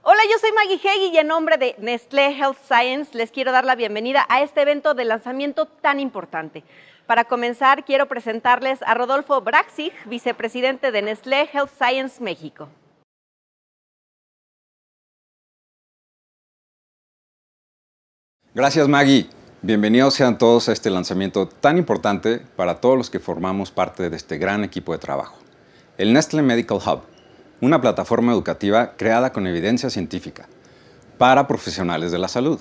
Hola, yo soy Maggie Heggie y en nombre de Nestlé Health Science les quiero dar la bienvenida a este evento de lanzamiento tan importante. Para comenzar, quiero presentarles a Rodolfo Braxig, vicepresidente de Nestlé Health Science México. Gracias, Maggie. Bienvenidos sean todos a este lanzamiento tan importante para todos los que formamos parte de este gran equipo de trabajo. El Nestlé Medical Hub, una plataforma educativa creada con evidencia científica para profesionales de la salud.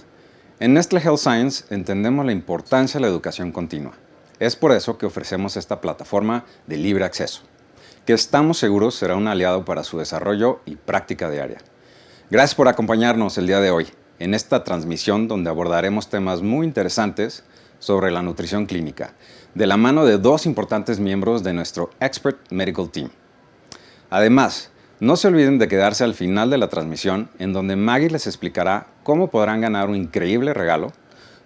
En Nestlé Health Science entendemos la importancia de la educación continua. Es por eso que ofrecemos esta plataforma de libre acceso, que estamos seguros será un aliado para su desarrollo y práctica diaria. Gracias por acompañarnos el día de hoy en esta transmisión donde abordaremos temas muy interesantes sobre la nutrición clínica, de la mano de dos importantes miembros de nuestro Expert Medical Team. Además, no se olviden de quedarse al final de la transmisión, en donde Maggie les explicará cómo podrán ganar un increíble regalo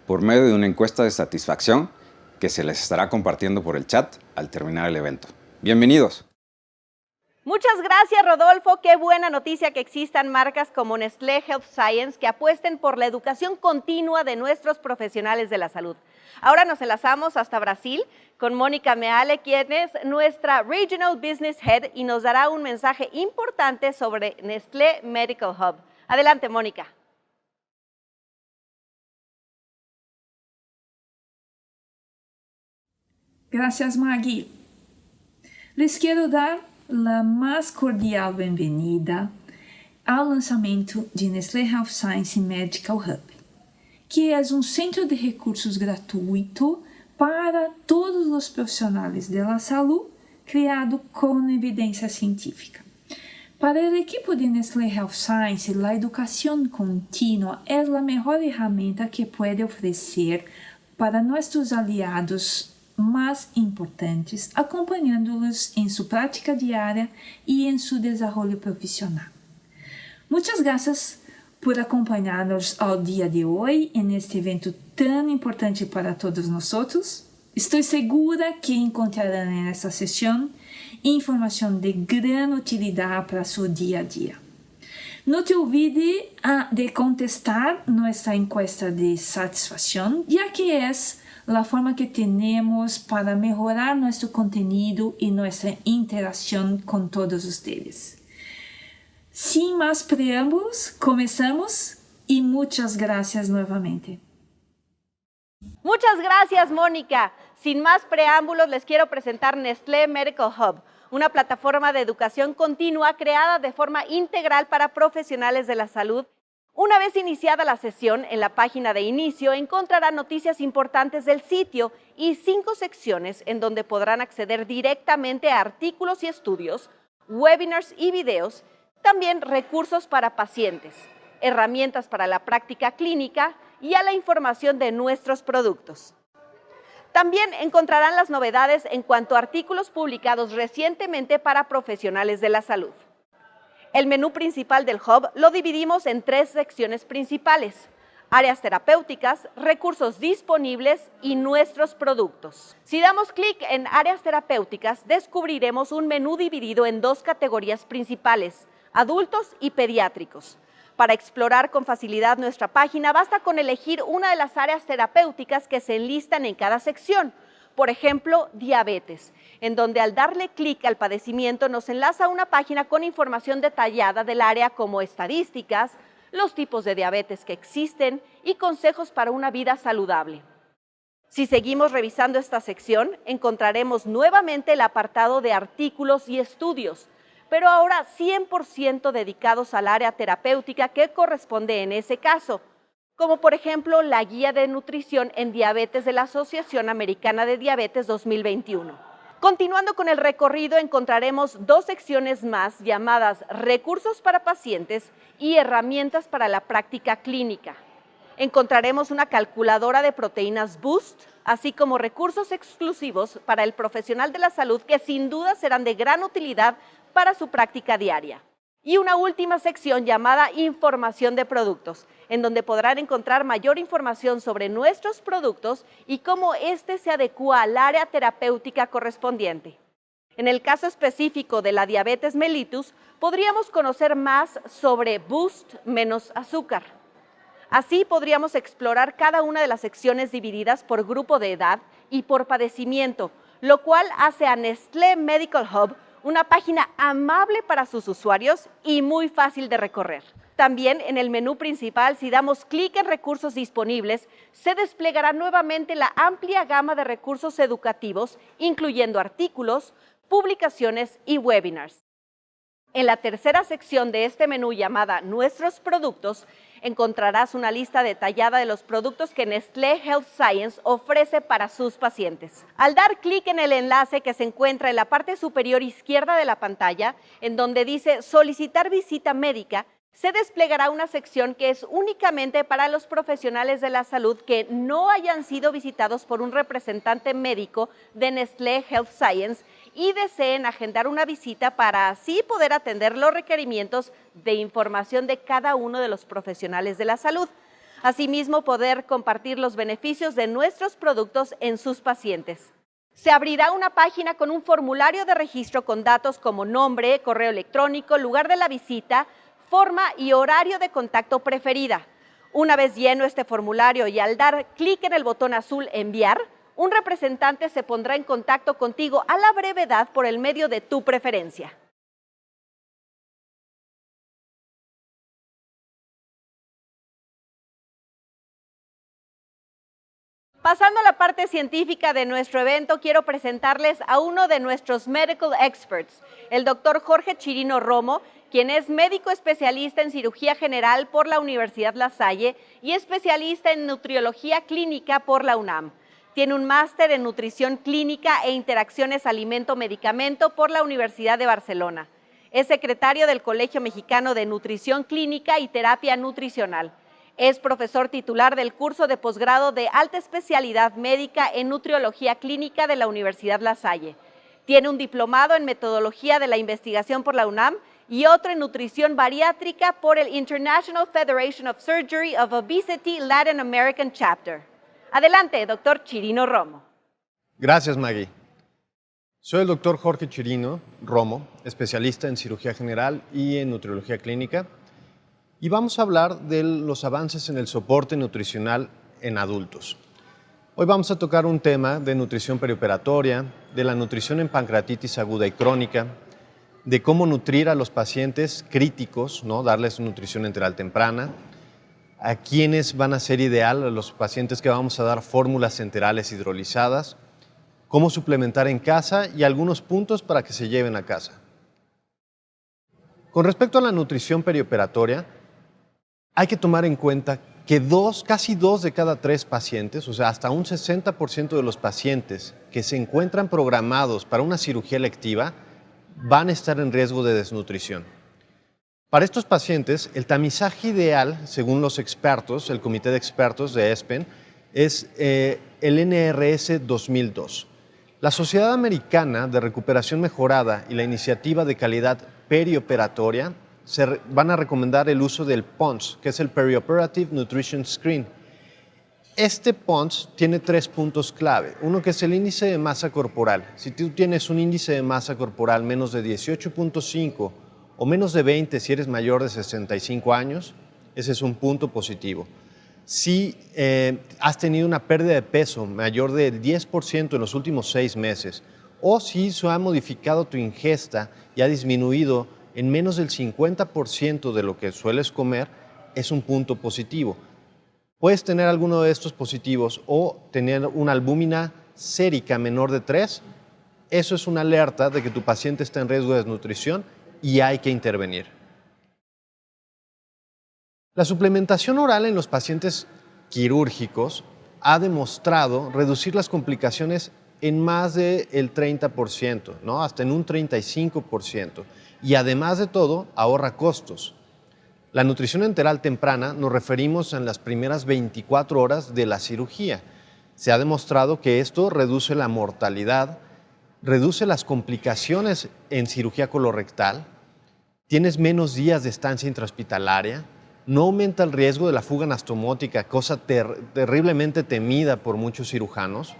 por medio de una encuesta de satisfacción que se les estará compartiendo por el chat al terminar el evento. ¡Bienvenidos! Muchas gracias, Rodolfo. Qué buena noticia que existan marcas como Nestlé Health Science que apuesten por la educación continua de nuestros profesionales de la salud. Ahora nos enlazamos hasta Brasil con Mónica Meale, quien es nuestra Regional Business Head y nos dará un mensaje importante sobre Nestlé Medical Hub. Adelante, Mónica. Gracias, Maggie. Les quiero dar la más cordial bienvenida ao lançamento de Nestlé Health Science Medical Hub, que é um centro de recursos gratuito para todos os profissionais da saúde, criado com evidência científica. Para o equipo de Nestlé Health Science, a educação contínua é a melhor ferramenta que pode oferecer para nossos aliados más importantes, acompañándolos en su práctica diaria y en su desarrollo profesional. Muchas gracias por acompañarnos al día de hoy en este evento tan importante para todos nosotros. Estoy segura que encontrarán en esta sesión información de gran utilidad para su día a día. No te olvides de contestar nuestra encuesta de satisfacción, ya que es la forma que tenemos para mejorar nuestro contenido y nuestra interacción con todos ustedes. Sin más preámbulos, comenzamos y muchas gracias nuevamente. Muchas gracias, Mónica. Sin más preámbulos, les quiero presentar Nestlé Medical Hub, una plataforma de educación continua creada de forma integral para profesionales de la salud. Una vez iniciada la sesión, en la página de inicio encontrarán noticias importantes del sitio y 5 secciones en donde podrán acceder directamente a artículos y estudios, webinars y videos, también recursos para pacientes, herramientas para la práctica clínica y a la información de nuestros productos. También encontrarán las novedades en cuanto a artículos publicados recientemente para profesionales de la salud. El menú principal del Hub lo dividimos en 3 secciones principales: áreas terapéuticas, recursos disponibles y nuestros productos. Si damos clic en áreas terapéuticas, descubriremos un menú dividido en 2 categorías principales: adultos y pediátricos. Para explorar con facilidad nuestra página, basta con elegir una de las áreas terapéuticas que se enlistan en cada sección. Por ejemplo, diabetes, en donde al darle clic al padecimiento nos enlaza a una página con información detallada del área como estadísticas, los tipos de diabetes que existen y consejos para una vida saludable. Si seguimos revisando esta sección, encontraremos nuevamente el apartado de artículos y estudios, pero ahora 100% dedicados al área terapéutica que corresponde en ese caso, como por ejemplo la Guía de Nutrición en Diabetes de la Asociación Americana de Diabetes 2021. Continuando con el recorrido, encontraremos 2 secciones más llamadas Recursos para Pacientes y Herramientas para la Práctica Clínica. Encontraremos una calculadora de proteínas Boost, así como recursos exclusivos para el profesional de la salud que sin duda serán de gran utilidad para su práctica diaria. Y una última sección llamada Información de Productos, en donde podrán encontrar mayor información sobre nuestros productos y cómo este se adecúa al área terapéutica correspondiente. En el caso específico de la diabetes mellitus, podríamos conocer más sobre Boost menos azúcar. Así podríamos explorar cada una de las secciones divididas por grupo de edad y por padecimiento, lo cual hace a Nestlé Medical Hub una página amable para sus usuarios y muy fácil de recorrer. También en el menú principal, si damos clic en recursos disponibles, se desplegará nuevamente la amplia gama de recursos educativos, incluyendo artículos, publicaciones y webinars. En la tercera sección de este menú llamada Nuestros productos, encontrarás una lista detallada de los productos que Nestlé Health Science ofrece para sus pacientes. Al dar clic en el enlace que se encuentra en la parte superior izquierda de la pantalla, en donde dice Solicitar visita médica, se desplegará una sección que es únicamente para los profesionales de la salud que no hayan sido visitados por un representante médico de Nestlé Health Science y deseen agendar una visita para así poder atender los requerimientos de información de cada uno de los profesionales de la salud. Asimismo, poder compartir los beneficios de nuestros productos en sus pacientes. Se abrirá una página con un formulario de registro con datos como nombre, correo electrónico, lugar de la visita, forma y horario de contacto preferida. Una vez lleno este formulario y al dar clic en el botón azul Enviar, un representante se pondrá en contacto contigo a la brevedad por el medio de tu preferencia. Pasando a la parte científica de nuestro evento, quiero presentarles a uno de nuestros medical experts, el doctor Jorge Chirino Romo, quien es médico especialista en cirugía general por la Universidad La Salle y especialista en nutriología clínica por la UNAM. Tiene un máster en nutrición clínica e interacciones alimento-medicamento por la Universidad de Barcelona. Es secretario del Colegio Mexicano de Nutrición Clínica y Terapia Nutricional. Es profesor titular del curso de posgrado de alta especialidad médica en nutriología clínica de la Universidad La Salle. Tiene un diplomado en metodología de la investigación por la UNAM y otro en nutrición bariátrica por el International Federation of Surgery of Obesity Latin American Chapter. Adelante, doctor Chirino Romo. Gracias, Maggie. Soy el doctor Jorge Chirino Romo, especialista en cirugía general y en nutriología clínica, y vamos a hablar de los avances en el soporte nutricional en adultos. Hoy vamos a tocar un tema de nutrición perioperatoria, de la nutrición en pancreatitis aguda y crónica, de cómo nutrir a los pacientes críticos, ¿no? Darles nutrición enteral temprana, a quiénes van a ser ideal, a los pacientes que vamos a dar fórmulas enterales hidrolizadas, cómo suplementar en casa y algunos puntos para que se lleven a casa. Con respecto a la nutrición perioperatoria, hay que tomar en cuenta que casi 2 de cada 3 pacientes, o sea, hasta un 60% de los pacientes que se encuentran programados para una cirugía electiva, van a estar en riesgo de desnutrición. Para estos pacientes, el tamizaje ideal, según los expertos, el comité de expertos de ESPEN, es el NRS 2002. La Sociedad Americana de Recuperación Mejorada y la Iniciativa de Calidad Perioperatoria van a recomendar el uso del PONS, que es el Perioperative Nutrition Screen. Este PONS tiene 3 puntos clave. Uno que es el índice de masa corporal. Si tú tienes un índice de masa corporal menos de 18.5 o menos de 20 si eres mayor de 65 años, ese es un punto positivo. Si has tenido una pérdida de peso mayor del 10% en los últimos 6 meses, o si se ha modificado tu ingesta y ha disminuido en menos del 50% de lo que sueles comer, es un punto positivo. Puedes tener alguno de estos positivos o tener una albúmina sérica menor de 3. Eso es una alerta de que tu paciente está en riesgo de desnutrición y hay que intervenir. La suplementación oral en los pacientes quirúrgicos ha demostrado reducir las complicaciones en más del 30%, ¿no? Hasta en un 35%. Y además de todo, ahorra costos. La nutrición enteral temprana nos referimos en las primeras 24 horas de la cirugía. Se ha demostrado que esto reduce la mortalidad, reduce las complicaciones en cirugía colorectal, tienes menos días de estancia intrahospitalaria, no aumenta el riesgo de la fuga anastomótica, cosa terriblemente temida por muchos cirujanos.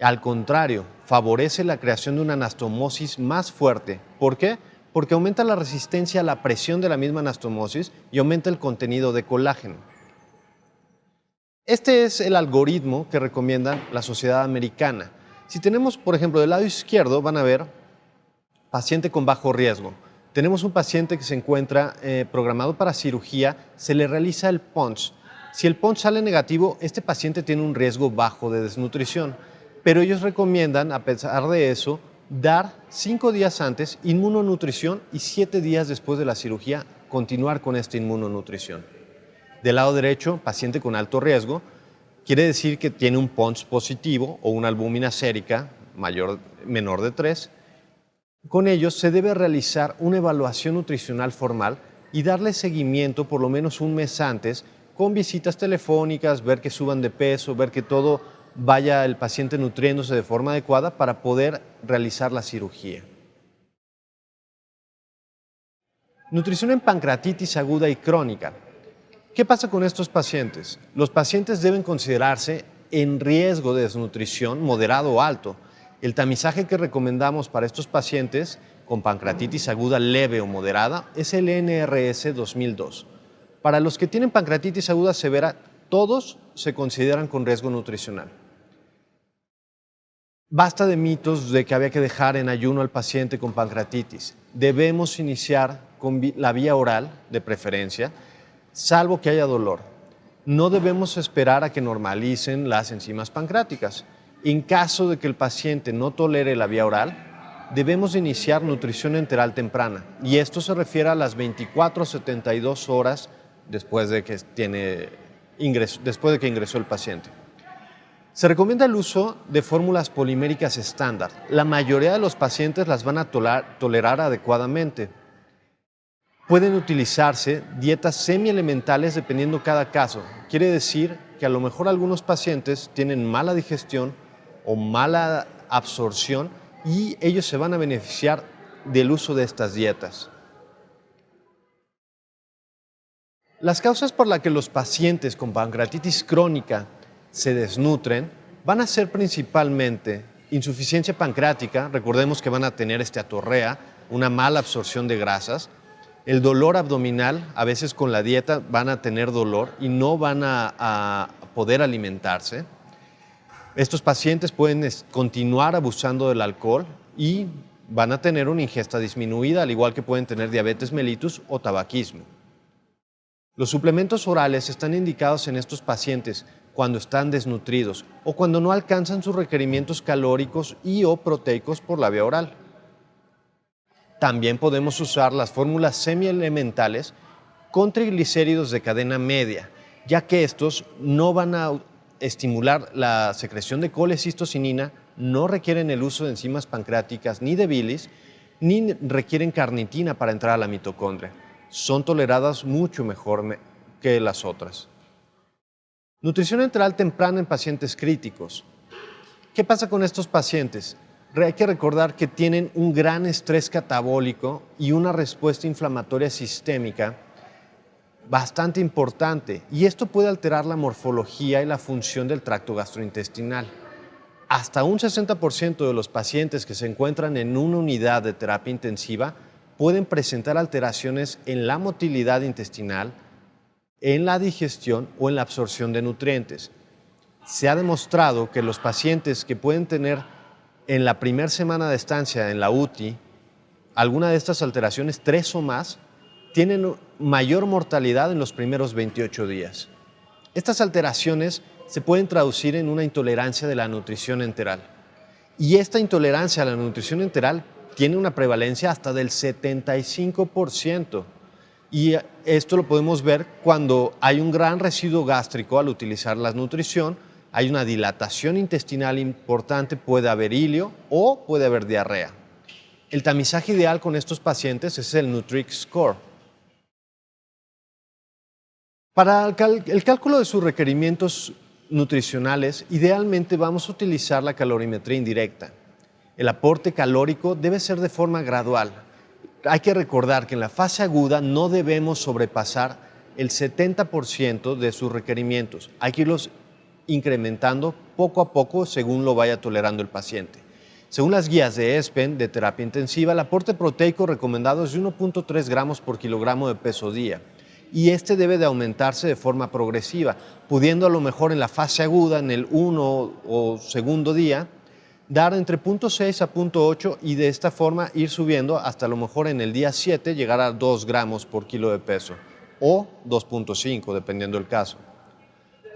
Al contrario, favorece la creación de una anastomosis más fuerte. ¿Por qué? Porque aumenta la resistencia a la presión de la misma anastomosis y aumenta el contenido de colágeno. Este es el algoritmo que recomienda la Sociedad Americana. Si tenemos, por ejemplo, del lado izquierdo, van a ver paciente con bajo riesgo. Tenemos un paciente que se encuentra programado para cirugía, se le realiza el punch. Si el punch sale negativo, este paciente tiene un riesgo bajo de desnutrición, pero ellos recomiendan, a pesar de eso, dar 5 días antes inmunonutrición y 7 días después de la cirugía continuar con esta inmunonutrición. Del lado derecho, paciente con alto riesgo, quiere decir que tiene un punch positivo o una albúmina sérica menor de 3. Con ellos se debe realizar una evaluación nutricional formal y darle seguimiento por lo menos un mes antes con visitas telefónicas, ver que suban de peso, ver que todo vaya el paciente nutriéndose de forma adecuada para poder realizar la cirugía. Nutrición en pancreatitis aguda y crónica. ¿Qué pasa con estos pacientes? Los pacientes deben considerarse en riesgo de desnutrición moderado o alto. El tamizaje que recomendamos para estos pacientes con pancreatitis aguda leve o moderada es el NRS 2002. Para los que tienen pancreatitis aguda severa, todos se consideran con riesgo nutricional. Basta de mitos de que había que dejar en ayuno al paciente con pancreatitis. Debemos iniciar con la vía oral, de preferencia, salvo que haya dolor. No debemos esperar a que normalicen las enzimas pancreáticas. En caso de que el paciente no tolere la vía oral, debemos iniciar nutrición enteral temprana, y esto se refiere a las 24 a 72 horas después de que ingresó el paciente. Se recomienda el uso de fórmulas poliméricas estándar. La mayoría de los pacientes las van a tolerar adecuadamente. Pueden utilizarse dietas semielementales dependiendo cada caso. Quiere decir que a lo mejor algunos pacientes tienen mala digestión o mala absorción y ellos se van a beneficiar del uso de estas dietas. Las causas por las que los pacientes con pancreatitis crónica se desnutren van a ser principalmente insuficiencia pancreática, recordemos que van a tener atorrea, una mala absorción de grasas, el dolor abdominal, a veces con la dieta van a tener dolor y no van a poder alimentarse. Estos pacientes pueden continuar abusando del alcohol y van a tener una ingesta disminuida, al igual que pueden tener diabetes mellitus o tabaquismo. Los suplementos orales están indicados en estos pacientes cuando están desnutridos o cuando no alcanzan sus requerimientos calóricos y o proteicos por la vía oral. También podemos usar las fórmulas semielementales con triglicéridos de cadena media, ya que estos no van a estimular la secreción de colecistocinina, no requieren el uso de enzimas pancreáticas ni de bilis, ni requieren carnitina para entrar a la mitocondria. Son toleradas mucho mejor que las otras. Nutrición enteral temprana en pacientes críticos. ¿Qué pasa con estos pacientes? Hay que recordar que tienen un gran estrés catabólico y una respuesta inflamatoria sistémica bastante importante, y esto puede alterar la morfología y la función del tracto gastrointestinal. Hasta un 60% de los pacientes que se encuentran en una unidad de terapia intensiva pueden presentar alteraciones en la motilidad intestinal, en la digestión o en la absorción de nutrientes. Se ha demostrado que los pacientes que pueden tener en la primera semana de estancia en la UTI alguna de estas alteraciones, 3 o más, tienen mayor mortalidad en los primeros 28 días. Estas alteraciones se pueden traducir en una intolerancia de la nutrición enteral. Y esta intolerancia a la nutrición enteral tiene una prevalencia hasta del 75%. Y esto lo podemos ver cuando hay un gran residuo gástrico al utilizar la nutrición, hay una dilatación intestinal importante, puede haber hilio o puede haber diarrea. El tamizaje ideal con estos pacientes es el Nutrix Score. Para el cálculo de sus requerimientos nutricionales, idealmente vamos a utilizar la calorimetría indirecta. El aporte calórico debe ser de forma gradual. Hay que recordar que en la fase aguda no debemos sobrepasar el 70% de sus requerimientos. Hay que irlos incrementando poco a poco según lo vaya tolerando el paciente. Según las guías de ESPEN de terapia intensiva, el aporte proteico recomendado es de 1.3 gramos por kilogramo de peso día, y este debe de aumentarse de forma progresiva, pudiendo a lo mejor en la fase aguda, en el 1 o segundo día, dar entre 0.6 a 0.8 y de esta forma ir subiendo hasta a lo mejor en el día 7 llegar a 2 gramos por kilo de peso o 2.5 dependiendo del caso.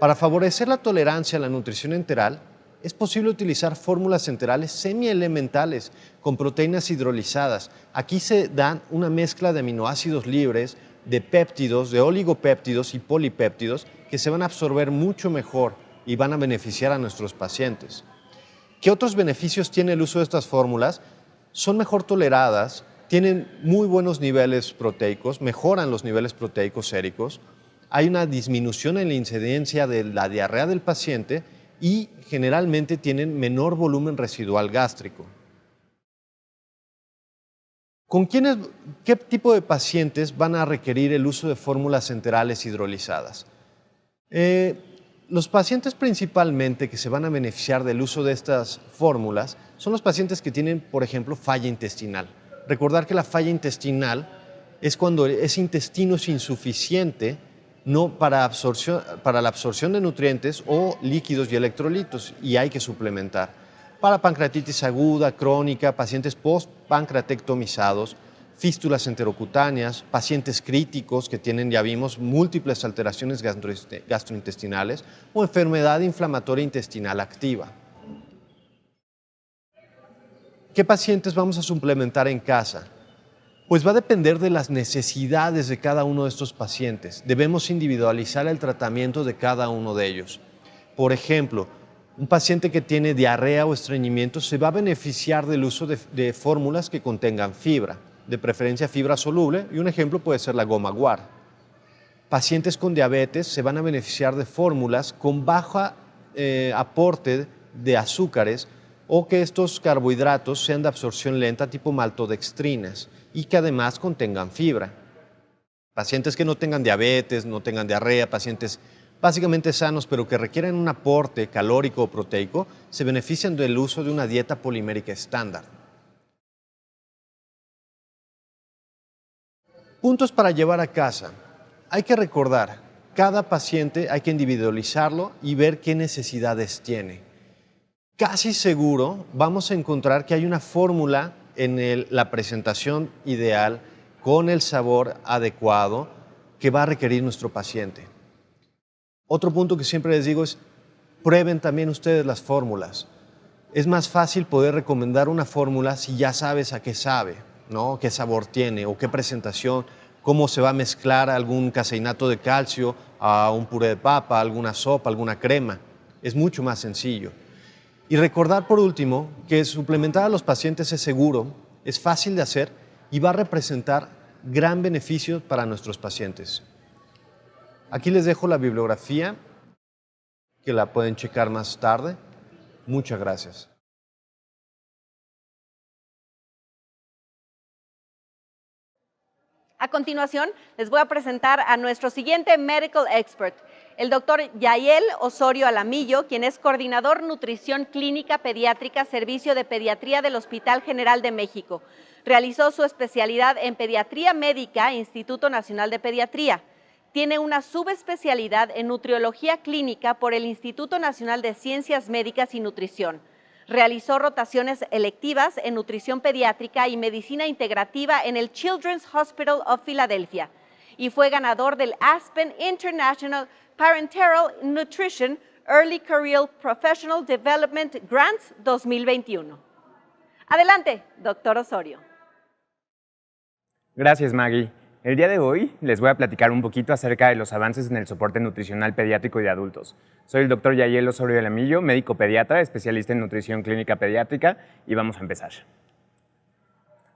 Para favorecer la tolerancia a la nutrición enteral, es posible utilizar fórmulas enterales semielementales con proteínas hidrolizadas. Aquí se dan una mezcla de aminoácidos libres, de péptidos, de oligopéptidos y polipéptidos que se van a absorber mucho mejor y van a beneficiar a nuestros pacientes. ¿Qué otros beneficios tiene el uso de estas fórmulas? Son mejor toleradas, tienen muy buenos niveles proteicos, mejoran los niveles proteicos séricos, hay una disminución en la incidencia de la diarrea del paciente y generalmente tienen menor volumen residual gástrico. ¿Qué tipo de pacientes van a requerir el uso de fórmulas enterales hidrolizadas? Los pacientes principalmente que se van a beneficiar del uso de estas fórmulas son los pacientes que tienen, por ejemplo, falla intestinal. Recordar que la falla intestinal es cuando ese intestino es insuficiente para la absorción de nutrientes o líquidos y electrolitos y hay que suplementar. Para pancreatitis aguda, crónica, pacientes post-pancreatectomizados, fístulas enterocutáneas, pacientes críticos que tienen, ya vimos, múltiples alteraciones gastrointestinales o enfermedad inflamatoria intestinal activa. ¿Qué pacientes vamos a suplementar en casa? Pues va a depender de las necesidades de cada uno de estos pacientes. Debemos individualizar el tratamiento de cada uno de ellos. Por ejemplo, un paciente que tiene diarrea o estreñimiento se va a beneficiar del uso de fórmulas que contengan fibra, de preferencia fibra soluble, y un ejemplo puede ser la goma guar. Pacientes con diabetes se van a beneficiar de fórmulas con bajo aporte de azúcares o que estos carbohidratos sean de absorción lenta tipo maltodextrinas y que además contengan fibra. Pacientes que no tengan diabetes, no tengan diarrea, pacientes básicamente sanos pero que requieren un aporte calórico o proteico, se benefician del uso de una dieta polimérica estándar. Puntos para llevar a casa. Hay que recordar, cada paciente hay que individualizarlo y ver qué necesidades tiene. Casi seguro vamos a encontrar que hay una fórmula en la presentación ideal con el sabor adecuado que va a requerir nuestro paciente. Otro punto que siempre les digo es, prueben también ustedes las fórmulas. Es más fácil poder recomendar una fórmula si ya sabes a qué sabe, ¿no? Qué sabor tiene o qué presentación, cómo se va a mezclar algún caseinato de calcio a un puré de papa, alguna sopa, alguna crema. Es mucho más sencillo. Y recordar por último que suplementar a los pacientes es seguro, es fácil de hacer y va a representar gran beneficio para nuestros pacientes. Aquí les dejo la bibliografía que la pueden checar más tarde. Muchas gracias. A continuación, les voy a presentar a nuestro siguiente medical expert, el doctor Yael Osorio Alamillo, quien es coordinador nutrición clínica pediátrica, servicio de pediatría del Hospital General de México. Realizó su especialidad en pediatría médica, Instituto Nacional de Pediatría. Tiene una subespecialidad en nutriología clínica por el Instituto Nacional de Ciencias Médicas y Nutrición. Realizó rotaciones electivas en nutrición pediátrica y medicina integrativa en el Children's Hospital of Philadelphia y fue ganador del Aspen International Parenteral Nutrition Early Career Professional Development Grants 2021. Adelante, doctor Osorio. Gracias, Maggie. El día de hoy les voy a platicar un poquito acerca de los avances en el soporte nutricional pediátrico y de adultos. Soy el doctor Yael Osorio Alamillo, médico pediatra, especialista en nutrición clínica pediátrica, y vamos a empezar.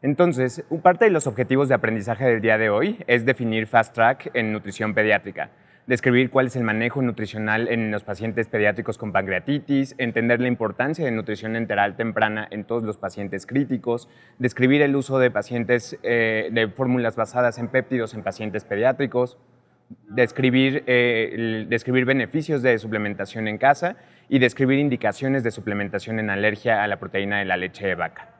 Entonces, parte de los objetivos de aprendizaje del día de hoy es definir Fast Track en nutrición pediátrica, describir cuál es el manejo nutricional en los pacientes pediátricos con pancreatitis, entender la importancia de nutrición enteral temprana en todos los pacientes críticos, describir el uso de de fórmulas basadas en péptidos en pacientes pediátricos, describir beneficios de suplementación en casa y describir indicaciones de suplementación en alergia a la proteína de la leche de vaca.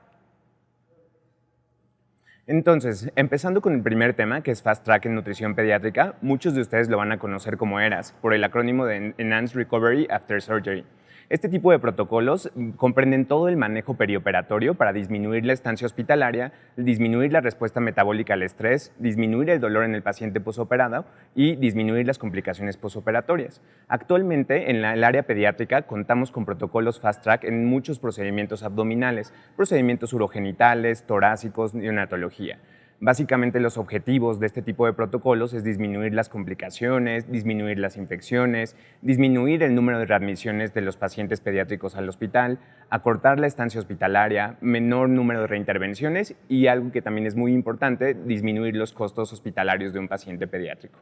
Entonces, empezando con el primer tema, que es Fast Track en nutrición pediátrica, muchos de ustedes lo van a conocer como ERAS, por el acrónimo de Enhanced Recovery After Surgery. Este tipo de protocolos comprenden todo el manejo perioperatorio para disminuir la estancia hospitalaria, disminuir la respuesta metabólica al estrés, disminuir el dolor en el paciente posoperado y disminuir las complicaciones posoperatorias. Actualmente, en el área pediátrica, contamos con protocolos Fast Track en muchos procedimientos abdominales, procedimientos urogenitales, torácicos, neonatología. Básicamente los objetivos de este tipo de protocolos es disminuir las complicaciones, disminuir las infecciones, disminuir el número de readmisiones de los pacientes pediátricos al hospital, acortar la estancia hospitalaria, menor número de reintervenciones y algo que también es muy importante, disminuir los costos hospitalarios de un paciente pediátrico.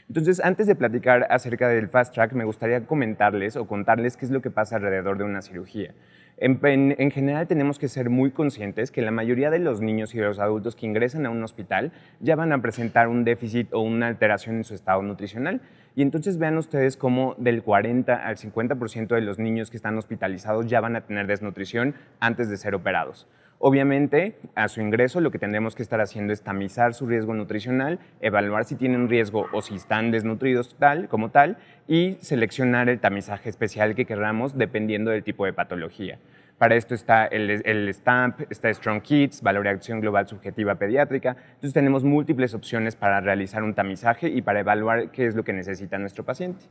Entonces, antes de platicar acerca del Fast Track, me gustaría comentarles o contarles qué es lo que pasa alrededor de una cirugía. En general tenemos que ser muy conscientes que la mayoría de los niños y de los adultos que ingresan a un hospital ya van a presentar un déficit o una alteración en su estado nutricional. Y entonces vean ustedes cómo del 40 al 50% de los niños que están hospitalizados ya van a tener desnutrición antes de ser operados. Obviamente, a su ingreso lo que tendremos que estar haciendo es tamizar su riesgo nutricional, evaluar si tienen riesgo o si están desnutridos como tal y seleccionar el tamizaje especial que queramos dependiendo del tipo de patología. Para esto está el STAMP, está Strong Kids, valoración global subjetiva pediátrica. Entonces tenemos múltiples opciones para realizar un tamizaje y para evaluar qué es lo que necesita nuestro paciente.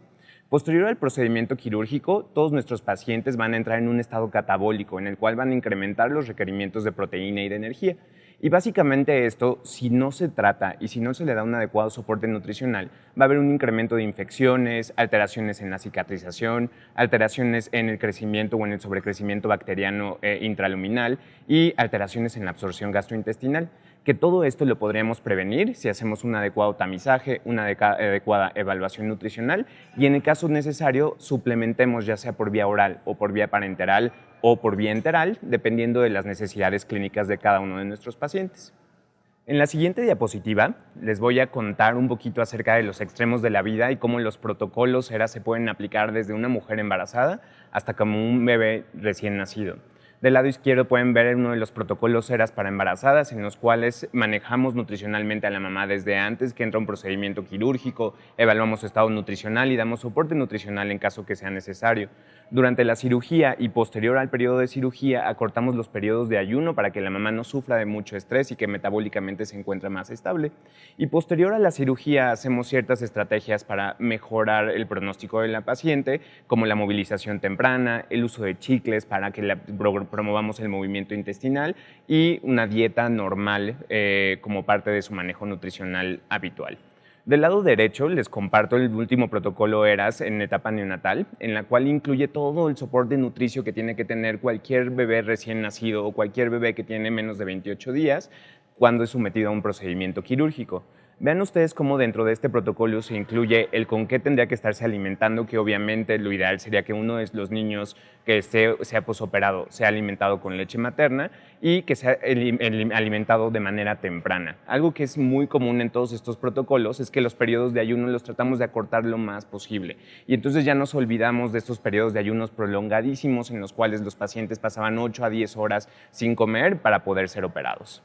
Posterior al procedimiento quirúrgico, todos nuestros pacientes van a entrar en un estado catabólico en el cual van a incrementar los requerimientos de proteína y de energía. Y básicamente esto, si no se trata y si no se le da un adecuado soporte nutricional, va a haber un incremento de infecciones, alteraciones en la cicatrización, alteraciones en el crecimiento o en el sobrecrecimiento bacteriano intraluminal y alteraciones en la absorción gastrointestinal. Que todo esto lo podríamos prevenir si hacemos un adecuado tamizaje, una adecuada evaluación nutricional y en el caso necesario suplementemos ya sea por vía oral o por vía parenteral o por vía enteral, dependiendo de las necesidades clínicas de cada uno de nuestros pacientes. En la siguiente diapositiva les voy a contar un poquito acerca de los extremos de la vida y cómo los protocolos ERA se pueden aplicar desde una mujer embarazada hasta como un bebé recién nacido. Del lado izquierdo pueden ver uno de los protocolos ERAS para embarazadas en los cuales manejamos nutricionalmente a la mamá desde antes que entra un procedimiento quirúrgico, evaluamos su estado nutricional y damos soporte nutricional en caso que sea necesario. Durante la cirugía y posterior al periodo de cirugía acortamos los periodos de ayuno para que la mamá no sufra de mucho estrés y que metabólicamente se encuentre más estable. Y posterior a la cirugía hacemos ciertas estrategias para mejorar el pronóstico de la paciente, como la movilización temprana, el uso de chicles para que promovamos el movimiento intestinal y una dieta normal como parte de su manejo nutricional habitual. Del lado derecho les comparto el último protocolo ERAS en etapa neonatal, en la cual incluye todo el soporte nutricio que tiene que tener cualquier bebé recién nacido o cualquier bebé que tiene menos de 28 días cuando es sometido a un procedimiento quirúrgico. Vean ustedes cómo dentro de este protocolo se incluye el con qué tendría que estarse alimentando, que obviamente lo ideal sería que uno de los niños que sea posoperado sea alimentado con leche materna y que sea alimentado de manera temprana. Algo que es muy común en todos estos protocolos es que los periodos de ayuno los tratamos de acortar lo más posible y entonces ya nos olvidamos de estos periodos de ayunos prolongadísimos en los cuales los pacientes pasaban 8 a 10 horas sin comer para poder ser operados.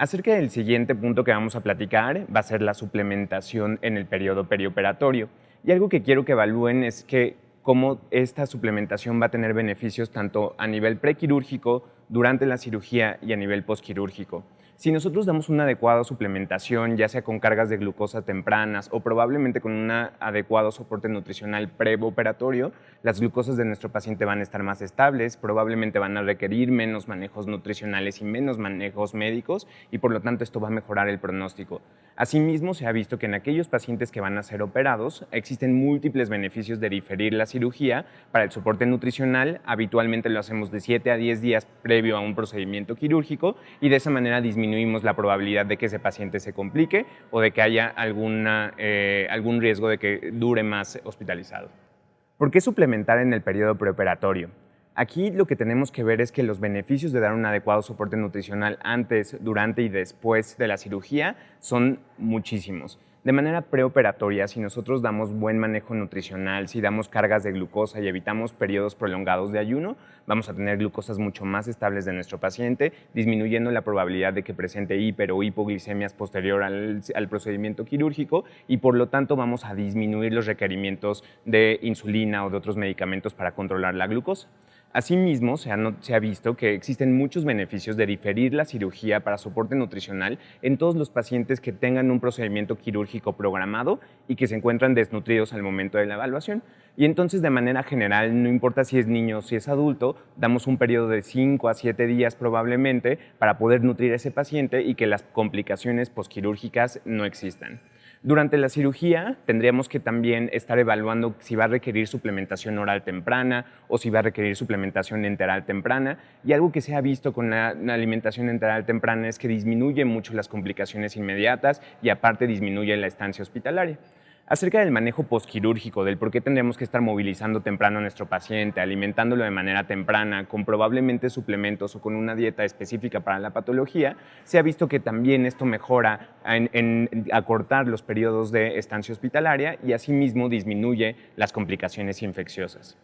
Acerca del siguiente punto que vamos a platicar va a ser la suplementación en el periodo perioperatorio. Y algo que quiero que evalúen es que cómo esta suplementación va a tener beneficios tanto a nivel prequirúrgico, durante la cirugía y a nivel postquirúrgico. Si nosotros damos una adecuada suplementación, ya sea con cargas de glucosa tempranas o probablemente con un adecuado soporte nutricional preoperatorio, las glucosas de nuestro paciente van a estar más estables, probablemente van a requerir menos manejos nutricionales y menos manejos médicos y por lo tanto esto va a mejorar el pronóstico. Asimismo, se ha visto que en aquellos pacientes que van a ser operados existen múltiples beneficios de diferir la cirugía para el soporte nutricional. Habitualmente lo hacemos de 7 a 10 días previo a un procedimiento quirúrgico y de esa manera disminuimos la probabilidad de que ese paciente se complique o de que haya algún riesgo de que dure más hospitalizado. ¿Por qué suplementar en el periodo preoperatorio? Aquí lo que tenemos que ver es que los beneficios de dar un adecuado soporte nutricional antes, durante y después de la cirugía son muchísimos. De manera preoperatoria, si nosotros damos buen manejo nutricional, si damos cargas de glucosa y evitamos periodos prolongados de ayuno, vamos a tener glucosas mucho más estables de nuestro paciente, disminuyendo la probabilidad de que presente hiper o hipoglicemias posterior al procedimiento quirúrgico y por lo tanto vamos a disminuir los requerimientos de insulina o de otros medicamentos para controlar la glucosa. Asimismo, se ha visto que existen muchos beneficios de diferir la cirugía para soporte nutricional en todos los pacientes que tengan un procedimiento quirúrgico programado y que se encuentran desnutridos al momento de la evaluación. Y entonces, de manera general, no importa si es niño o si es adulto, damos un periodo de 5 a 7 días probablemente para poder nutrir a ese paciente y que las complicaciones posquirúrgicas no existan. Durante la cirugía tendríamos que también estar evaluando si va a requerir suplementación oral temprana o si va a requerir suplementación enteral temprana. Y algo que se ha visto con la alimentación enteral temprana es que disminuye mucho las complicaciones inmediatas y aparte disminuye la estancia hospitalaria. Acerca del manejo posquirúrgico, del por qué tendríamos que estar movilizando temprano a nuestro paciente, alimentándolo de manera temprana, con probablemente suplementos o con una dieta específica para la patología, se ha visto que también esto mejora en acortar los periodos de estancia hospitalaria y asimismo disminuye las complicaciones infecciosas.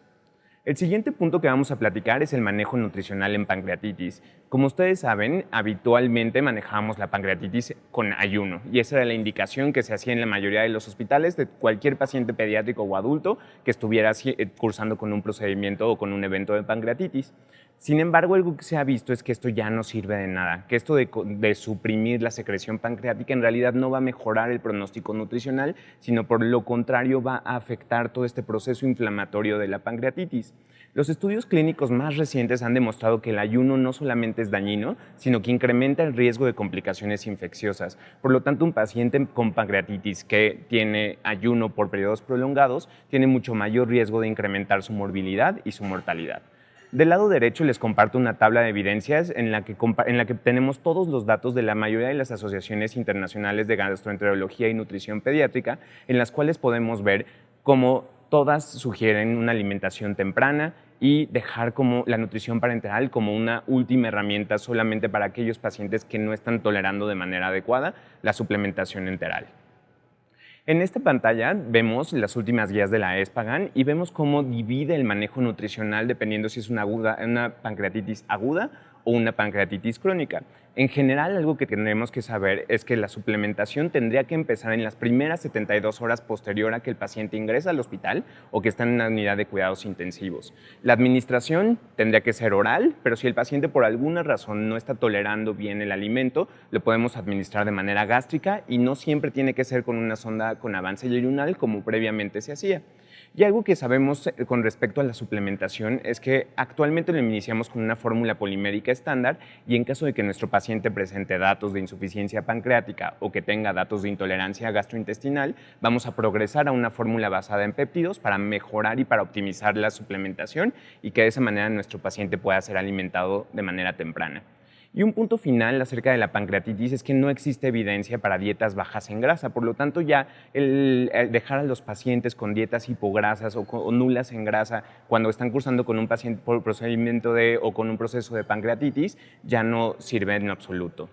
El siguiente punto que vamos a platicar es el manejo nutricional en pancreatitis. Como ustedes saben, habitualmente manejamos la pancreatitis con ayuno y esa era la indicación que se hacía en la mayoría de los hospitales de cualquier paciente pediátrico o adulto que estuviera cursando con un procedimiento o con un evento de pancreatitis. Sin embargo, algo que se ha visto es que esto ya no sirve de nada, que esto de suprimir la secreción pancreática en realidad no va a mejorar el pronóstico nutricional, sino por lo contrario va a afectar todo este proceso inflamatorio de la pancreatitis. Los estudios clínicos más recientes han demostrado que el ayuno no solamente es dañino, sino que incrementa el riesgo de complicaciones infecciosas. Por lo tanto, un paciente con pancreatitis que tiene ayuno por periodos prolongados tiene mucho mayor riesgo de incrementar su morbilidad y su mortalidad. Del lado derecho les comparto una tabla de evidencias en la que tenemos todos los datos de la mayoría de las asociaciones internacionales de gastroenterología y nutrición pediátrica, en las cuales podemos ver cómo todas sugieren una alimentación temprana y dejar como la nutrición parenteral como una última herramienta solamente para aquellos pacientes que no están tolerando de manera adecuada la suplementación enteral. En esta pantalla vemos las últimas guías de la ESPGHAN y vemos cómo divide el manejo nutricional dependiendo si es una pancreatitis aguda o una pancreatitis crónica. En general, algo que tendremos que saber es que la suplementación tendría que empezar en las primeras 72 horas posterior a que el paciente ingresa al hospital o que está en una unidad de cuidados intensivos. La administración tendría que ser oral, pero si el paciente por alguna razón no está tolerando bien el alimento, lo podemos administrar de manera gástrica y no siempre tiene que ser con una sonda con avance yeyunal como previamente se hacía. Y algo que sabemos con respecto a la suplementación es que actualmente lo iniciamos con una fórmula polimérica estándar y en caso de que nuestro paciente presente datos de insuficiencia pancreática o que tenga datos de intolerancia gastrointestinal, vamos a progresar a una fórmula basada en péptidos para mejorar y para optimizar la suplementación y que de esa manera nuestro paciente pueda ser alimentado de manera temprana. Y un punto final acerca de la pancreatitis es que no existe evidencia para dietas bajas en grasa, por lo tanto ya el dejar a los pacientes con dietas hipograsas o nulas en grasa cuando están cursando con un paciente por procedimiento o con un proceso de pancreatitis ya no sirve en absoluto.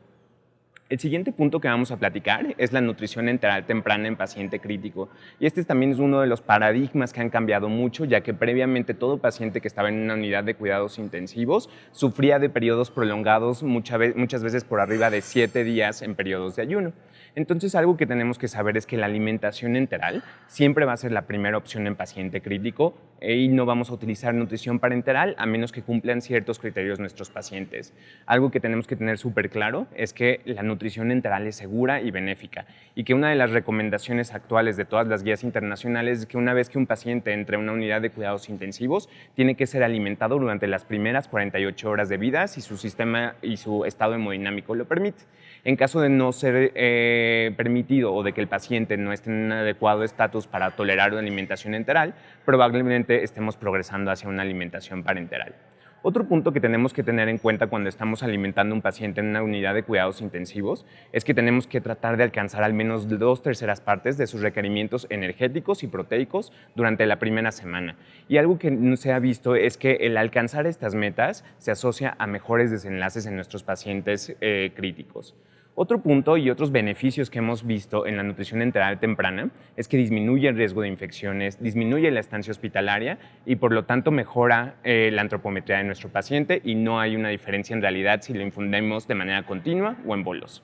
El siguiente punto que vamos a platicar es la nutrición enteral temprana en paciente crítico. Y este también es uno de los paradigmas que han cambiado mucho, ya que previamente todo paciente que estaba en una unidad de cuidados intensivos sufría de periodos prolongados, muchas veces por arriba de 7 días en periodos de ayuno. Entonces, algo que tenemos que saber es que la alimentación enteral siempre va a ser la primera opción en paciente crítico y no vamos a utilizar nutrición parenteral a menos que cumplan ciertos criterios nuestros pacientes. Algo que tenemos que tener súper claro es que la nutrición enteral es segura y benéfica y que una de las recomendaciones actuales de todas las guías internacionales es que una vez que un paciente entre a una unidad de cuidados intensivos tiene que ser alimentado durante las primeras 48 horas de vida si su sistema y su estado hemodinámico lo permite. En caso de no ser permitido o de que el paciente no esté en un adecuado estatus para tolerar una alimentación enteral, probablemente estemos progresando hacia una alimentación parenteral. Otro punto que tenemos que tener en cuenta cuando estamos alimentando a un paciente en una unidad de cuidados intensivos es que tenemos que tratar de alcanzar al menos 2/3 partes de sus requerimientos energéticos y proteicos durante la primera semana. Y algo que no se ha visto es que el alcanzar estas metas se asocia a mejores desenlaces en nuestros pacientes críticos. Otro punto y otros beneficios que hemos visto en la nutrición enteral temprana es que disminuye el riesgo de infecciones, disminuye la estancia hospitalaria y por lo tanto mejora la antropometría de nuestro paciente y no hay una diferencia en realidad si lo infundimos de manera continua o en bolos.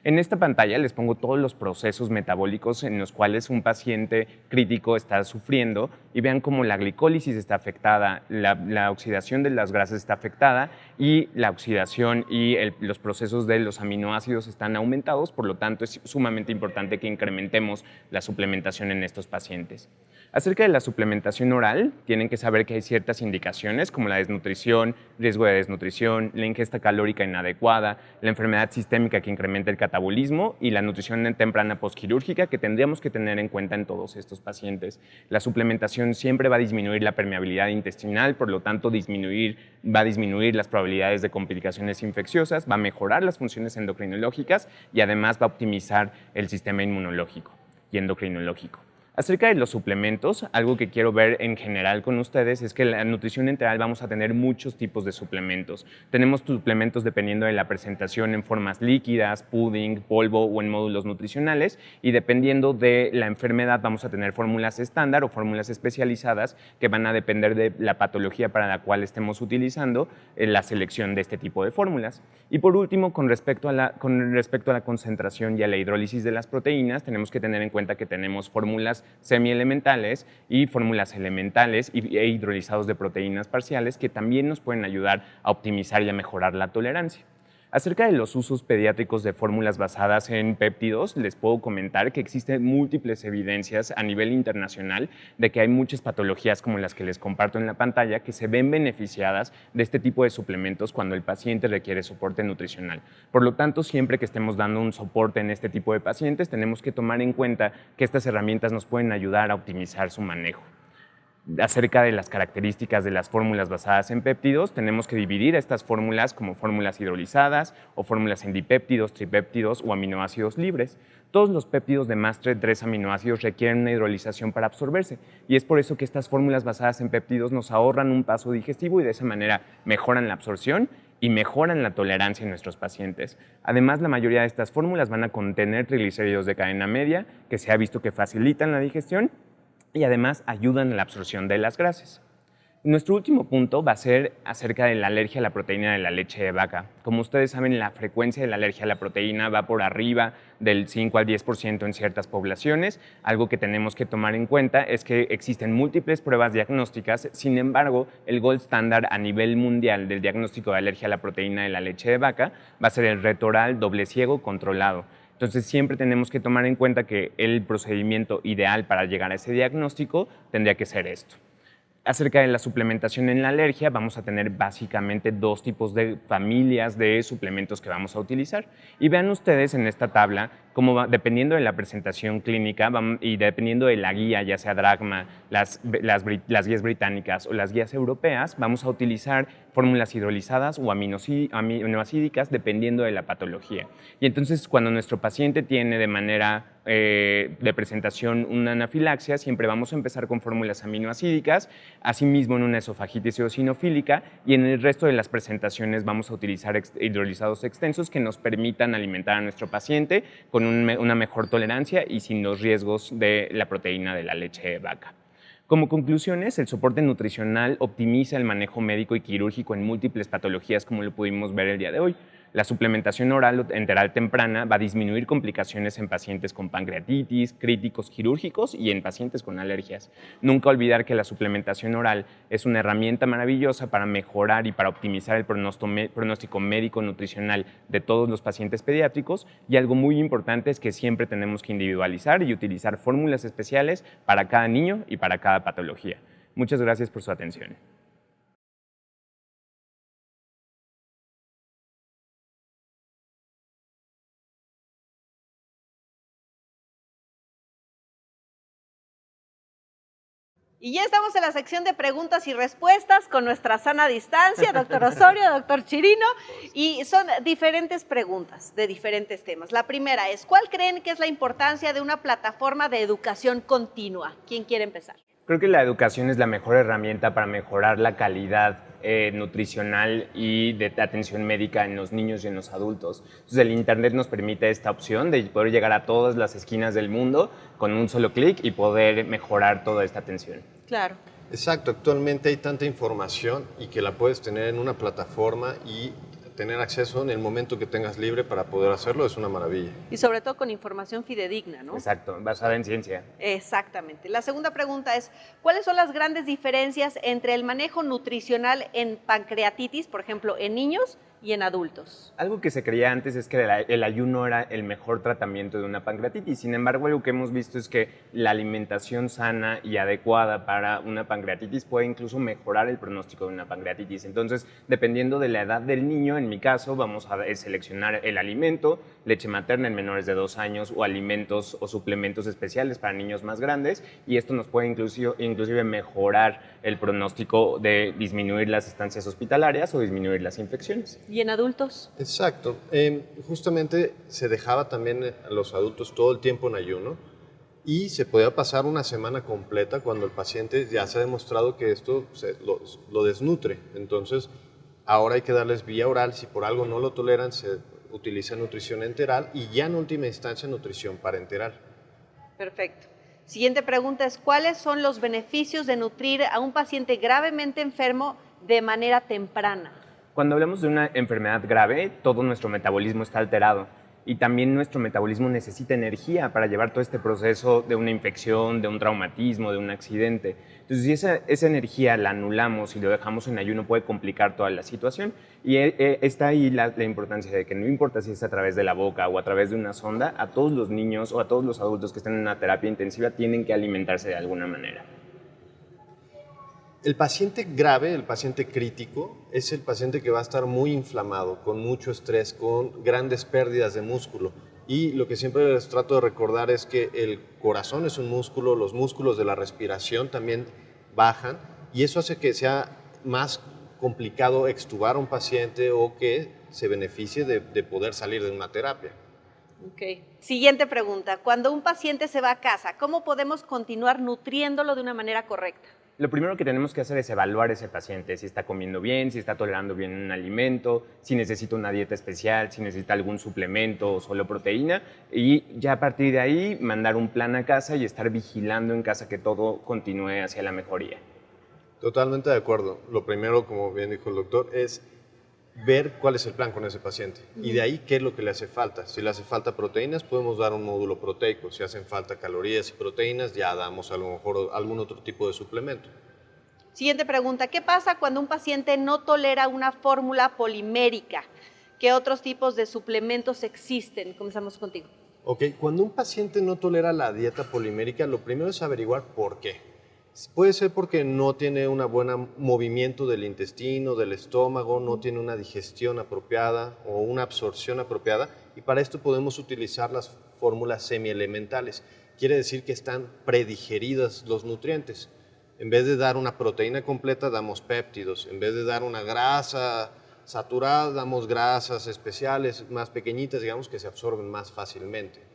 En esta pantalla les pongo todos los procesos metabólicos en los cuales un paciente crítico está sufriendo y vean cómo la glicólisis está afectada, la oxidación de las grasas está afectada y la oxidación y los procesos de los aminoácidos están aumentados, por lo tanto es sumamente importante que incrementemos la suplementación en estos pacientes. Acerca de la suplementación oral, tienen que saber que hay ciertas indicaciones como la desnutrición, riesgo de desnutrición, la ingesta calórica inadecuada, la enfermedad sistémica que incrementa el catabolismo y la nutrición temprana postquirúrgica que tendríamos que tener en cuenta en todos estos pacientes. La suplementación siempre va a disminuir la permeabilidad intestinal, por lo tanto va a disminuir las probabilidades de complicaciones infecciosas, va a mejorar las funciones endocrinológicas y además va a optimizar el sistema inmunológico y endocrinológico. Acerca de los suplementos, algo que quiero ver en general con ustedes es que en la nutrición enteral vamos a tener muchos tipos de suplementos. Tenemos suplementos dependiendo de la presentación en formas líquidas, pudding, polvo o en módulos nutricionales y dependiendo de la enfermedad vamos a tener fórmulas estándar o fórmulas especializadas que van a depender de la patología para la cual estemos utilizando la selección de este tipo de fórmulas. Y por último, con respecto a la concentración y a la hidrólisis de las proteínas, tenemos que tener en cuenta que tenemos fórmulas semielementales y fórmulas elementales e hidrolizados de proteínas parciales que también nos pueden ayudar a optimizar y a mejorar la tolerancia. Acerca de los usos pediátricos de fórmulas basadas en péptidos, les puedo comentar que existen múltiples evidencias a nivel internacional de que hay muchas patologías como las que les comparto en la pantalla que se ven beneficiadas de este tipo de suplementos cuando el paciente requiere soporte nutricional. Por lo tanto, siempre que estemos dando un soporte en este tipo de pacientes, tenemos que tomar en cuenta que estas herramientas nos pueden ayudar a optimizar su manejo. Acerca de las características de las fórmulas basadas en péptidos, tenemos que dividir estas fórmulas como fórmulas hidrolizadas o fórmulas en dipéptidos, tripéptidos o aminoácidos libres. Todos los péptidos de más de 3 aminoácidos requieren una hidrolización para absorberse y es por eso que estas fórmulas basadas en péptidos nos ahorran un paso digestivo y de esa manera mejoran la absorción y mejoran la tolerancia en nuestros pacientes. Además, la mayoría de estas fórmulas van a contener triglicéridos de cadena media que se ha visto que facilitan la digestión y además ayudan a la absorción de las grasas. Nuestro último punto va a ser acerca de la alergia a la proteína de la leche de vaca. Como ustedes saben, la frecuencia de la alergia a la proteína va por arriba del 5 al 10% en ciertas poblaciones. Algo que tenemos que tomar en cuenta es que existen múltiples pruebas diagnósticas, sin embargo, el gold standard a nivel mundial del diagnóstico de alergia a la proteína de la leche de vaca va a ser el reto oral doble ciego controlado. Entonces, siempre tenemos que tomar en cuenta que el procedimiento ideal para llegar a ese diagnóstico tendría que ser esto. Acerca de la suplementación en la alergia, vamos a tener básicamente 2 tipos de familias de suplementos que vamos a utilizar. Y vean ustedes en esta tabla cómo dependiendo de la presentación clínica y dependiendo de la guía, ya sea Dragma, las guías británicas o las guías europeas, vamos a utilizar fórmulas hidrolizadas o aminoacídicas dependiendo de la patología. Y entonces, cuando nuestro paciente tiene de manera de presentación una anafilaxia, siempre vamos a empezar con fórmulas aminoacídicas, asimismo en una esofagitis eosinofílica y en el resto de las presentaciones vamos a utilizar hidrolizados extensos que nos permitan alimentar a nuestro paciente con una mejor tolerancia y sin los riesgos de la proteína de la leche de vaca. Como conclusiones, el soporte nutricional optimiza el manejo médico y quirúrgico en múltiples patologías como lo pudimos ver el día de hoy. La suplementación oral enteral temprana va a disminuir complicaciones en pacientes con pancreatitis, críticos quirúrgicos y en pacientes con alergias. Nunca olvidar que la suplementación oral es una herramienta maravillosa para mejorar y para optimizar el pronóstico médico nutricional de todos los pacientes pediátricos y algo muy importante es que siempre tenemos que individualizar y utilizar fórmulas especiales para cada niño y para cada patología. Muchas gracias por su atención. Y ya estamos en la sección de preguntas y respuestas con nuestra sana distancia, doctor Osorio, doctor Chirino, y son diferentes preguntas de diferentes temas. La primera es, ¿cuál creen que es la importancia de una plataforma de educación continua? ¿Quién quiere empezar? Creo que la educación es la mejor herramienta para mejorar la calidad nutricional y de atención médica en los niños y en los adultos. Entonces el Internet nos permite esta opción de poder llegar a todas las esquinas del mundo con un solo clic y poder mejorar toda esta atención. Claro. Exacto, actualmente hay tanta información y que la puedes tener en una plataforma y tener acceso en el momento que tengas libre para poder hacerlo es una maravilla. Y sobre todo con información fidedigna, ¿no? Exacto, basada en ciencia. Exactamente. La segunda pregunta es, ¿cuáles son las grandes diferencias entre el manejo nutricional en pancreatitis, por ejemplo, en niños y en adultos? Algo que se creía antes es que el ayuno era el mejor tratamiento de una pancreatitis. Sin embargo, algo que hemos visto es que la alimentación sana y adecuada para una pancreatitis puede incluso mejorar el pronóstico de una pancreatitis. Entonces, dependiendo de la edad del niño, en mi caso, vamos a seleccionar el alimento, leche materna en menores de 2 años o alimentos o suplementos especiales para niños más grandes, y esto nos puede inclusive mejorar el pronóstico de disminuir las estancias hospitalarias o disminuir las infecciones. ¿Y en adultos? Exacto. Justamente se dejaba también a los adultos todo el tiempo en ayuno y se podía pasar una semana completa cuando el paciente ya se ha demostrado que esto lo desnutre. Entonces, ahora hay que darles vía oral. Si por algo no lo toleran, se utiliza nutrición enteral y ya en última instancia nutrición parenteral. Perfecto. Siguiente pregunta es, ¿cuáles son los beneficios de nutrir a un paciente gravemente enfermo de manera temprana? Cuando hablamos de una enfermedad grave, todo nuestro metabolismo está alterado y también nuestro metabolismo necesita energía para llevar todo este proceso de una infección, de un traumatismo, de un accidente. Entonces, si esa energía la anulamos y lo dejamos en ayuno, puede complicar toda la situación. Y está ahí la importancia de que no importa si es a través de la boca o a través de una sonda, a todos los niños o a todos los adultos que están en una terapia intensiva tienen que alimentarse de alguna manera. El paciente grave, el paciente crítico, es el paciente que va a estar muy inflamado, con mucho estrés, con grandes pérdidas de músculo. Y lo que siempre les trato de recordar es que el corazón es un músculo, los músculos de la respiración también bajan y eso hace que sea más complicado extubar a un paciente o que se beneficie de poder salir de una terapia. Ok. Siguiente pregunta. Cuando un paciente se va a casa, ¿cómo podemos continuar nutriéndolo de una manera correcta? Lo primero que tenemos que hacer es evaluar a ese paciente, si está comiendo bien, si está tolerando bien un alimento, si necesita una dieta especial, si necesita algún suplemento o solo proteína, y ya a partir de ahí mandar un plan a casa y estar vigilando en casa que todo continúe hacia la mejoría. Totalmente de acuerdo. Lo primero, como bien dijo el doctor, es ver cuál es el plan con ese paciente y de ahí qué es lo que le hace falta. Si le hace falta proteínas, podemos dar un módulo proteico. Si hacen falta calorías y proteínas, ya damos a lo mejor algún otro tipo de suplemento. Siguiente pregunta. ¿Qué pasa cuando un paciente no tolera una fórmula polimérica? ¿Qué otros tipos de suplementos existen? Comenzamos contigo. Ok, cuando un paciente no tolera la dieta polimérica, lo primero es averiguar por qué. Puede ser porque no tiene un buen movimiento del intestino, del estómago, no tiene una digestión apropiada o una absorción apropiada y para esto podemos utilizar las fórmulas semielementales. Quiere decir que están predigeridas los nutrientes. En vez de dar una proteína completa, damos péptidos. En vez de dar una grasa saturada, damos grasas especiales más pequeñitas, digamos, que se absorben más fácilmente.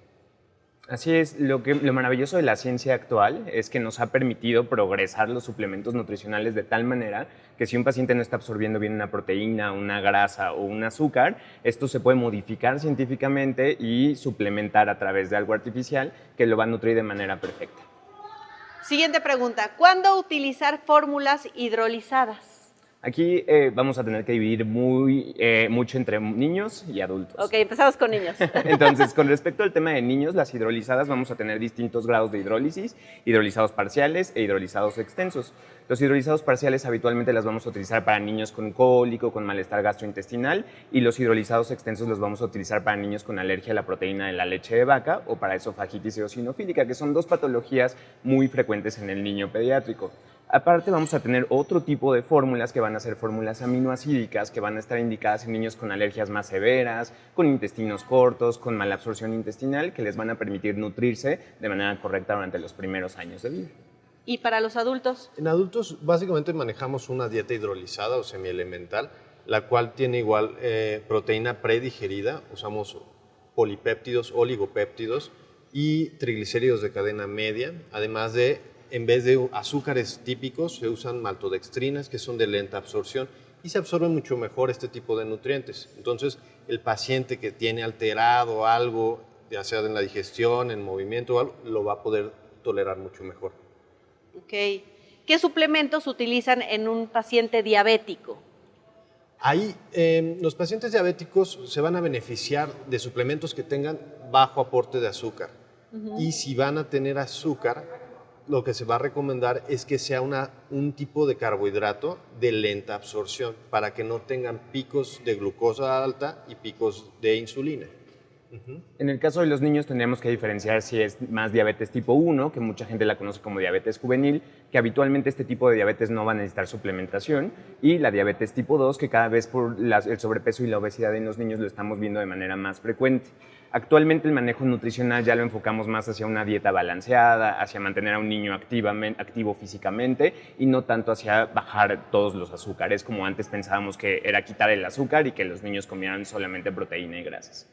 Así es, lo maravilloso de la ciencia actual es que nos ha permitido progresar los suplementos nutricionales de tal manera que si un paciente no está absorbiendo bien una proteína, una grasa o un azúcar, esto se puede modificar científicamente y suplementar a través de algo artificial que lo va a nutrir de manera perfecta. Siguiente pregunta. ¿Cuándo utilizar fórmulas hidrolizadas? Aquí vamos a tener que dividir mucho entre niños y adultos. Ok, empezamos con niños. Entonces, con respecto al tema de niños, las hidrolizadas vamos a tener distintos grados de hidrólisis, hidrolizados parciales e hidrolizados extensos. Los hidrolizados parciales habitualmente las vamos a utilizar para niños con cólico, con malestar gastrointestinal, y los hidrolizados extensos los vamos a utilizar para niños con alergia a la proteína de la leche de vaca o para esofagitis eosinofílica, que son dos patologías muy frecuentes en el niño pediátrico. Aparte vamos a tener otro tipo de fórmulas que van a ser fórmulas aminoacídicas que van a estar indicadas en niños con alergias más severas, con intestinos cortos, con mala absorción intestinal, que les van a permitir nutrirse de manera correcta durante los primeros años de vida. ¿Y para los adultos? En adultos básicamente manejamos una dieta hidrolizada o semielemental, la cual tiene igual proteína predigerida, usamos polipéptidos, oligopéptidos y triglicéridos de cadena media, además de, en vez de azúcares típicos, se usan maltodextrinas que son de lenta absorción y se absorbe mucho mejor este tipo de nutrientes. Entonces, el paciente que tiene alterado algo, ya sea en la digestión, en movimiento o algo, lo va a poder tolerar mucho mejor. Ok. ¿Qué suplementos utilizan en un paciente diabético? Ahí, los pacientes diabéticos se van a beneficiar de suplementos que tengan bajo aporte de azúcar. Y si van a tener azúcar, lo que se va a recomendar es que sea un tipo de carbohidrato de lenta absorción para que no tengan picos de glucosa alta y picos de insulina. En el caso de los niños tendríamos que diferenciar si es más diabetes tipo 1, que mucha gente la conoce como diabetes juvenil, que habitualmente este tipo de diabetes no va a necesitar suplementación, y la diabetes tipo 2, que cada vez por el sobrepeso y la obesidad en los niños lo estamos viendo de manera más frecuente. Actualmente el manejo nutricional ya lo enfocamos más hacia una dieta balanceada, hacia mantener a un niño activo físicamente y no tanto hacia bajar todos los azúcares, como antes pensábamos que era quitar el azúcar y que los niños comieran solamente proteína y grasas.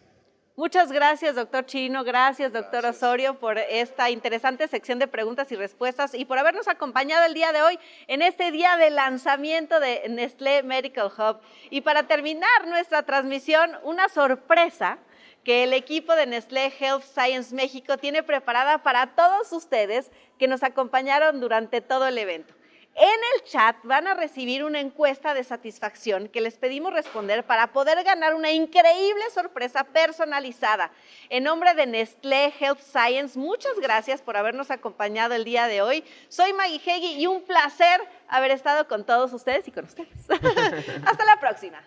Muchas gracias, doctor Chirino, gracias, doctor Osorio, por esta interesante sección de preguntas y respuestas y por habernos acompañado el día de hoy en este día de lanzamiento de Nestlé Medical Hub. Y para terminar nuestra transmisión, una sorpresa que el equipo de Nestlé Health Science México tiene preparada para todos ustedes que nos acompañaron durante todo el evento. En el chat van a recibir una encuesta de satisfacción que les pedimos responder para poder ganar una increíble sorpresa personalizada. En nombre de Nestlé Health Science, muchas gracias por habernos acompañado el día de hoy. Soy Maggie Heggie y un placer haber estado con todos ustedes y con ustedes. Hasta la próxima.